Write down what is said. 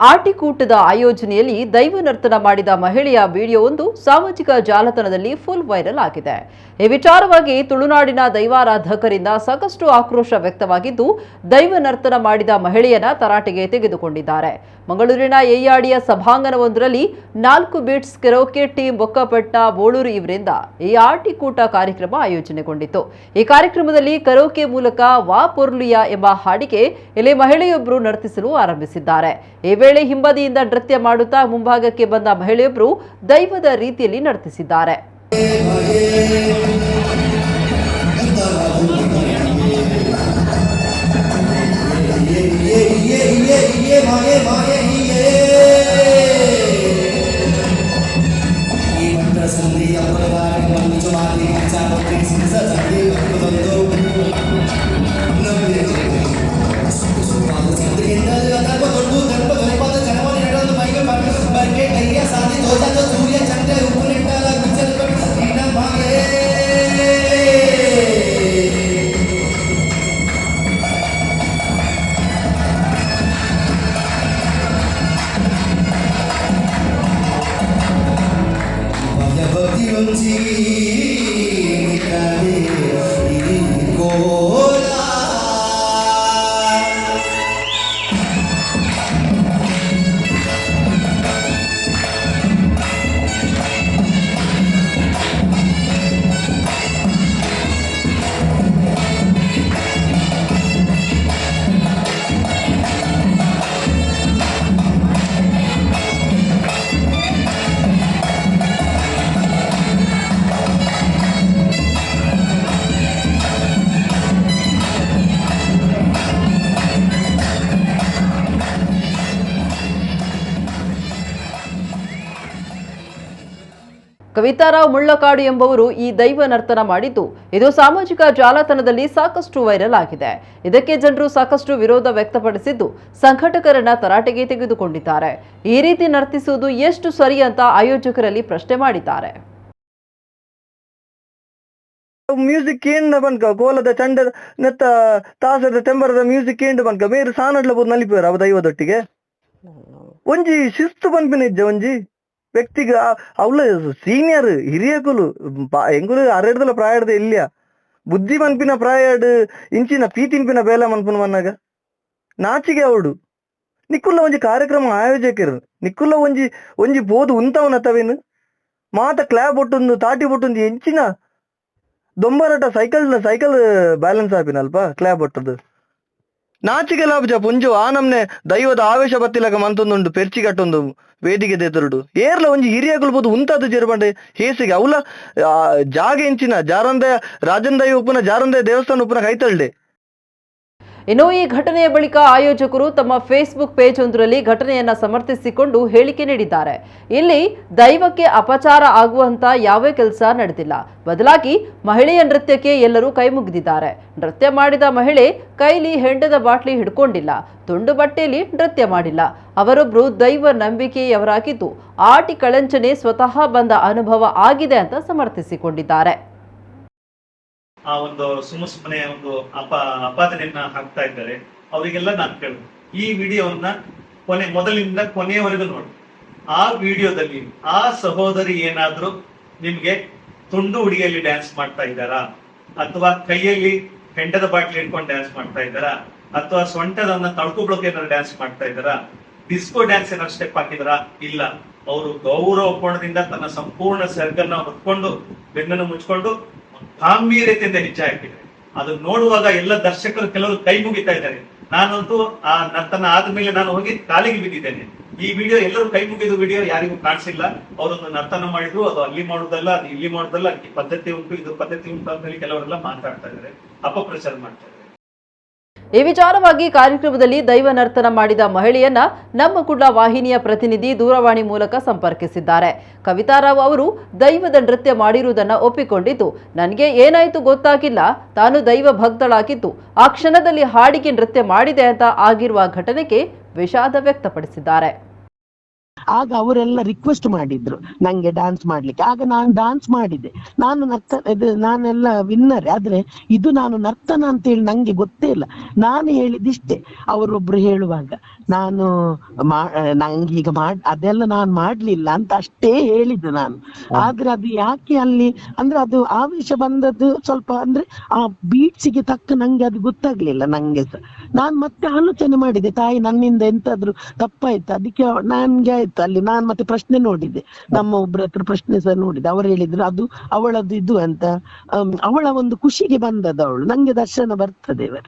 ಆಟಿಕೂಟದ ಆಯೋಜನೆಯಲ್ಲಿ ದೈವ ನರ್ತನ ಮಾಡಿದ ಮಹಿಳೆಯ ವಿಡಿಯೋವೊಂದು ಸಾಮಾಜಿಕ ಜಾಲತಾಣದಲ್ಲಿ ಫುಲ್ ವೈರಲ್ ಆಗಿದೆ. ಈ ವಿಚಾರವಾಗಿ ತುಳುನಾಡಿನ ದೈವಾರಾಧಕರಿಂದ ಸಾಕಷ್ಟು ಆಕ್ರೋಶ ವ್ಯಕ್ತವಾಗಿದ್ದು, ದೈವ ನರ್ತನ ಮಾಡಿದ ಮಹಿಳೆಯನ್ನ ತರಾಟೆಗೆ ತೆಗೆದುಕೊಂಡಿದ್ದಾರೆ. ಮಂಗಳೂರಿನ ಎಯ್ಯಾಡಿಯ ಸಭಾಂಗಣವೊಂದರಲ್ಲಿ 4 ಬೀಟ್ಸ್ ಕೆರೋಕೆ ಟೀಮ್ ಬೊಕ್ಕಪಟ್ಟ ಬೋಳೂರು ಇವರಿಂದ ಈ ಆಟಿಕೂಟ ಕಾರ್ಯಕ್ರಮ ಆಯೋಜನೆಗೊಂಡಿತ್ತು. ಈ ಕಾರ್ಯಕ್ರಮದಲ್ಲಿ ಕರೋಕೆ ಮೂಲಕ ವಾ ಪೊರ್ಲಿಯಾ ಎಂಬ ಹಾಡಿಗೆ ಇಲ್ಲಿ ಮಹಿಳೆಯೊಬ್ಬರು ನರ್ತಿಸಲು ಆರಂಭಿಸಿದ್ದಾರೆ. ಈ ವೇಳೆ ಹಿಂಬದಿಯಿಂದ ನೃತ್ಯ ಮಾಡುತ್ತಾ ಮುಂಭಾಗಕ್ಕೆ ಬಂದ ಮಹಿಳೆಯೊಬ್ಬರು ದೈವದ ರೀತಿಯಲ್ಲಿ ನರ್ತಿಸಿದ್ದಾರೆ. ಕವಿತಾರಾವ್ ಮುಳ್ಳಕಾಡು ಎಂಬುವರು ಈ ದೈವ ನರ್ತನ ಮಾಡಿದ್ದು, ಇದು ಸಾಮಾಜಿಕ ಜಾಲತಾಣದಲ್ಲಿ ಸಾಕಷ್ಟು ವೈರಲ್ ಆಗಿದೆ. ಇದಕ್ಕೆ ಜನರು ಸಾಕಷ್ಟು ವಿರೋಧ ವ್ಯಕ್ತಪಡಿಸಿದ್ದು, ಸಂಘಟಕರನ್ನ ತರಾಟೆಗೆ ತೆಗೆದುಕೊಂಡಿದ್ದಾರೆ. ಈ ರೀತಿ ನರ್ತಿಸುವುದು ಎಷ್ಟು ಸರಿ ಅಂತ ಆಯೋಜಕರಲ್ಲಿ ಪ್ರಶ್ನೆ ಮಾಡಿದ್ದಾರೆ. ಮ್ಯೂಸಿಕ್ ಏನ್ ಬನ್ಕ ಕೋಲದ ಚಂಡ ನೆತ್ತ ತಾಸದ ತೆಂಬರದ ಮ್ಯೂಸಿಕ್ ಏನ್ ಬನ್ಕ ಬೇರೆ ಸಾನಡ್ಲ ಬೋದು ನಲಿಪೇರ ಅವ ದೈವದೊಟ್ಟಿಗೆ ಒಂಜಿ ಶಿಸ್ತು ಪನ್ಪಿನ ಇಜ್ಜ ಒಂಜಿ ವ್ಯಕ್ತಿಗ ಅವಳ ಸೀನಿಯರ್ ಹಿರಿಯಕುಲು ಎಂಗುಲು ಅರೆಡ್ದಲ ಪ್ರಾಯಡ್ದ ಇಲ್ಯ ಬುದ್ಧಿ ಮನ್ಪಿನ ಪ್ರಾಯಡ್ ಇಂಚಿನ ಪೀತಿನ್ಪಿನ ಬೇಲ ಮನ್ಪುನ ಮನ್ನಾಗ ನಾಚಿಗೆ ಅವಡು ನಿಕ್ಕುಲ್ಲ ಒಂಜಿ ಕಾರ್ಯಕ್ರಮ ಆಯೋಜಕರು ನಿಕ್ಕುಲ್ಲ ಒಂಜಿ ಒಂಜಿ ಬೋದು ಉಂತವನ ತವೇನು ಮಾತ ಕ್ಲಾಬ್ ಒಟ್ಟೊಂದು ತಾಟಿ ಒಟ್ಟೊಂದು ಎಂಚಿನ ದೊಂಬರಟ ಸೈಕಲ್ ಬ್ಯಾಲೆನ್ಸ್ ಆಪಿನಲ್ಪ ಕ್ಲಾಬ್ ಒಟ್ಟದು ನಾಚಿಗೆ ಲಾಭ ಪುಂಜು ಆ ನಮ್ನೆ ದೈವದ ಆವೇಶ ಬತ್ತಿಲಕ ಮಂತೊಂದುಂಡು ಪೆರ್ಚಿಗಟ್ಟೊಂದು ವೇದಿಕೆ ದೇತರುಡು ಏರ್ಲ ಒಂಜಿ ಹಿರಿಯಗಳು ಬೋದು ಉಂತಾದ ಜೇರ್ಬಂಡೆ ಹೇಸಿಗೆ ಅವಲ ಜಾಗ ಎಂಚಿನ ಜಾರಂದ ರಾಜಂದೈ ಉಪ್ಪುನ ಜಾರಂದ ದೇವಸ್ಥಾನ ಉಪ್ಪುನ ಕೈತಳ್ಳೆ. ಇನ್ನು ಈ ಘಟನೆಯ ಬಳಿಕ ಆಯೋಜಕರು ತಮ್ಮ ಫೇಸ್ಬುಕ್ ಪೇಜ್ ಒಂದರಲ್ಲಿ ಘಟನೆಯನ್ನ ಸಮರ್ಥಿಸಿಕೊಂಡು ಹೇಳಿಕೆ ನೀಡಿದ್ದಾರೆ. ಇಲ್ಲಿ ದೈವಕ್ಕೆ ಅಪಚಾರ ಆಗುವಂತ ಯಾವ ಕೆಲಸ ನಡೆದಿಲ್ಲ, ಬದಲಾಗಿ ಮಹಿಳೆಯ ನೃತ್ಯಕ್ಕೆ ಎಲ್ಲರೂ ಕೈ ಮುಗಿದಿದ್ದಾರೆ. ನೃತ್ಯ ಮಾಡಿದ ಮಹಿಳೆ ಕೈಲಿ ಹೆಂಡದ ಬಾಟ್ಲಿ ಹಿಡ್ಕೊಂಡಿಲ್ಲ, ತುಂಡು ಬಟ್ಟೆಯಲ್ಲಿ ನೃತ್ಯ ಮಾಡಿಲ್ಲ. ಅವರೊಬ್ರು ದೈವ ನಂಬಿಕೆಯವರಾಗಿದ್ದು ಆಟಿ ಕಳಂಚನೆ ಸ್ವತಃ ಬಂದ ಅನುಭವ ಆಗಿದೆ ಅಂತ ಸಮರ್ಥಿಸಿಕೊಂಡಿದ್ದಾರೆ. ಆ ಒಂದು ಸುಮ್ಮನೆ ಒಂದು ಅಪಾದನೆಯನ್ನ ಹಾಕ್ತಾ ಇದ್ದಾರೆ. ಅವರಿಗೆಲ್ಲ ನಾನು ಕೇಳುದು, ಈ ವಿಡಿಯೋವನ್ನ ಮೊದಲಿಂದ ಕೊನೆಯವರೆಗೂ ನೋಡಿ. ಆ ವಿಡಿಯೋದಲ್ಲಿ ಆ ಸಹೋದರಿ ಏನಾದ್ರೂ ನಿಮ್ಗೆ ತುಂಡು ಉಡಿಯಲ್ಲಿ ಡ್ಯಾನ್ಸ್ ಮಾಡ್ತಾ ಇದ್ದಾರಾ, ಅಥವಾ ಕೈಯಲ್ಲಿ ಹೆಂಡದ ಬಾಟ್ಲಿ ಇಟ್ಕೊಂಡು ಡ್ಯಾನ್ಸ್ ಮಾಡ್ತಾ ಇದ್ದಾರಾ, ಅಥವಾ ಸೊಂಟದನ್ನ ತಳ್ಕೊಬ್ಳಕ್ಕೆ ಏನಾದ್ರು ಡ್ಯಾನ್ಸ್ ಮಾಡ್ತಾ ಇದ್ದಾರಾ, ಡಿಸ್ಕೋ ಡ್ಯಾನ್ಸ್ ಏನಾದ್ರು ಸ್ಟೆಪ್ ಹಾಕಿದಾರಾ? ಇಲ್ಲ. ಅವರು ಗೌರವ ಕೋಣದಿಂದ ತನ್ನ ಸಂಪೂರ್ಣ ಸರ್ಕಲ್ನ ಹೊತ್ಕೊಂಡು ಬೆನ್ನನ್ನು ಮುಚ್ಕೊಂಡು ಗಾಂಭೀರ್ಯತೆಯಿಂದ ಹೆಜ್ಜೆ ಹಾಕಿದ್ದಾರೆ. ಅದು ನೋಡುವಾಗ ಎಲ್ಲ ದರ್ಶಕರು ಕೆಲವರು ಕೈ ಮುಗಿತಾ ಇದ್ದಾರೆ. ನಾನಂತೂ ಆ ನರ್ತನ ಆದ್ಮೇಲೆ ನಾನು ಹೋಗಿ ಕಾಲಿಗೆ ಬಿದ್ದಿದ್ದೇನೆ. ಈ ವಿಡಿಯೋ ಎಲ್ಲರೂ ಕೈ ಮುಗಿದ ವಿಡಿಯೋ ಯಾರಿಗೂ ಕಾಣಿಸಿಲ್ಲ. ಅವರೊಂದು ನರ್ತನ ಮಾಡಿದ್ರು, ಅದು ಅಲ್ಲಿ ಮಾಡುದಲ್ಲ, ಅದು ಇಲ್ಲಿ ಮಾಡುದಲ್ಲ, ಅದಕ್ಕೆ ಪದ್ಧತಿ ಉಂಟು, ಇದು ಪದ್ಧತಿ ಉಂಟು ಅಂತ ಹೇಳಿ ಕೆಲವರೆಲ್ಲ ಮಾತಾಡ್ತಾ ಇದ್ದಾರೆ, ಅಪಪ್ರಚಾರ ಮಾಡ್ತಾ ಇದ್ದಾರೆ. ಈ ವಿಚಾರವಾಗಿ ಕಾರ್ಯಕ್ರಮದಲ್ಲಿ ದೈವ ನರ್ತನ ಮಾಡಿದ ಮಹಿಳೆಯನ್ನ ನಮ್ಮ ಕುಡ್ಲ ವಾಹಿನಿಯ ಪ್ರತಿನಿಧಿ ದೂರವಾಣಿ ಮೂಲಕ ಸಂಪರ್ಕಿಸಿದ್ದಾರೆ. ಕವಿತಾರಾವ್ ಅವರು ದೈವದ ನೃತ್ಯ ಮಾಡಿರುವುದನ್ನು ಒಪ್ಪಿಕೊಂಡಿದ್ದು, ನನಗೆ ಏನಾಯಿತು ಗೊತ್ತಾಗಿಲ್ಲ, ತಾನು ದೈವ ಭಕ್ತಳಾಗಿದ್ದು ಆ ಕ್ಷಣದಲ್ಲಿ ಹಾಡಿಗೆ ನೃತ್ಯ ಮಾಡಿದೆ ಅಂತ ಆಗಿರುವ ಘಟನೆಗೆ ವಿಷಾದ ವ್ಯಕ್ತಪಡಿಸಿದ್ದಾರೆ. ಆಗ ಅವರೆಲ್ಲ ರಿಕ್ವೆಸ್ಟ್ ಮಾಡಿದ್ರು ನಂಗೆ ಡ್ಯಾನ್ಸ್ ಮಾಡ್ಲಿಕ್ಕೆ. ಆಗ ನಾನು ಡ್ಯಾನ್ಸ್ ಮಾಡಿದ್ದೆ. ನಾನೆಲ್ಲ ವಿನ್ನರ್. ಆದ್ರೆ ಇದು ನಾನು ನರ್ತನ ಅಂತೇಳಿ ನಂಗೆ ಗೊತ್ತೇ ಇಲ್ಲ. ನಾನು ಹೇಳಿದಿಷ್ಟೇ. ಅವರೊಬ್ರು ಹೇಳುವಾಗ ನಾನು ನಂಗೀಗ ಅದೆಲ್ಲ ನಾನು ಮಾಡ್ಲಿಲ್ಲ ಅಂತ ಅಷ್ಟೇ ಹೇಳಿದ್ದು ನಾನು. ಆದ್ರೆ ಅದು ಯಾಕೆ ಅಲ್ಲಿ ಅಂದ್ರೆ ಅದು ಆವೇಶ ಬಂದದ್ದು ಸ್ವಲ್ಪ ಅಂದ್ರೆ ಆ ಬೀಟ್ಸಿಗೆ ತಕ್ಕ ನಂಗೆ ಅದು ಗೊತ್ತಾಗ್ಲಿಲ್ಲ ನಂಗೆ ಸಹ. ನಾನ್ ಮತ್ತೆ ಆಲೋಚನೆ ಮಾಡಿದೆ, ತಾಯಿ ನನ್ನಿಂದ ಎಂತಾದ್ರು ತಪ್ಪಾಯ್ತು, ಅದಕ್ಕೆ ನನ್ಗೆ ಆಯ್ತು ಅಲ್ಲಿ. ನಾನ್ ಮತ್ತೆ ಪ್ರಶ್ನೆ ನೋಡಿದೆ, ನಮ್ಮ ಒಬ್ರ ಹತ್ರ ಪ್ರಶ್ನೆ ಸಹ ನೋಡಿದೆ. ಅವ್ರು ಹೇಳಿದ್ರು ಅದು ಅವಳದ್ದು ಇದು ಅಂತ. ಅವಳ ಒಂದು ಖುಷಿಗೆ ಬಂದದ್ದು ಅವಳು, ನಂಗೆ ದರ್ಶನ ಬರ್ತದೆ